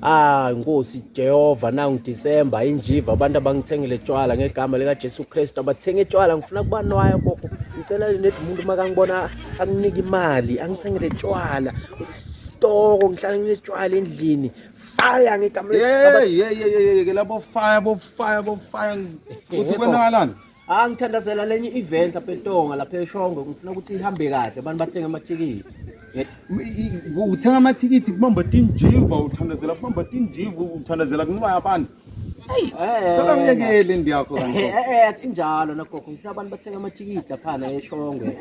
Nkosi Jehova nangu Disemba injiva abantu abangithengele tshwala ngegama lika Jesu Kristu abathenga etshwala ngifuna kuba nwaya gogo ngicela nethi umuntu makangibona anginika imali angithengele tshwala isitoko ngihlala nginetshwala endlini fire ngegama ke labo fire uthi kwenakalani ngithandazela lenye event lapha eTonga lapha eShongwe ngifuna ukuthi ihambe kahle abantu bathenge amathikithi uthenga amathikithi kubamba tinjiva uthandazela kubamba tinjiva uthandazela kunwaya abantu sekangiyekele ndiyakho akusinjalo nagogo ngifuna abantu bathenga amathikithi laphana eShongwe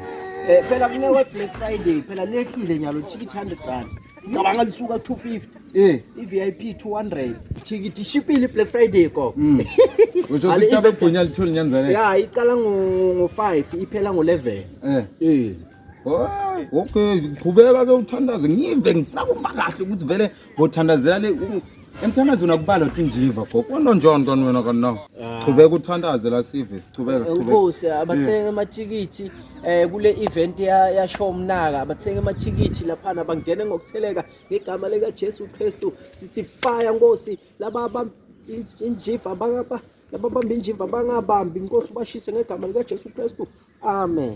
phela kunewe Black Friday phela lehlile nyalo ithikithi 100 rand ngicabanga lisuka 250 i-VIP 200 ithikithi ishipile Black Friday gogo uthi utaba ibhonya lithole nyanzane iqala ngo5 iphela ngo11 okay qhubeka ke uthandaze ngive ngifuna kuba kahle ukuthi vele ngothandazela le emthandazweni akubalwa tinjiva gogo njani kani wena kana qhubeka uthandaze la sive qhubeka Nkosi abathenga amathikithi kule event yasho umnaka abathenga amathikithi laphana bangene ngokutheleka ngegama lika Jesu Kristu sithi fire Nkosi laba injiva laba bamba injiva bangabambi Nkosi ubashise ngegama lika Jesu Kristu amen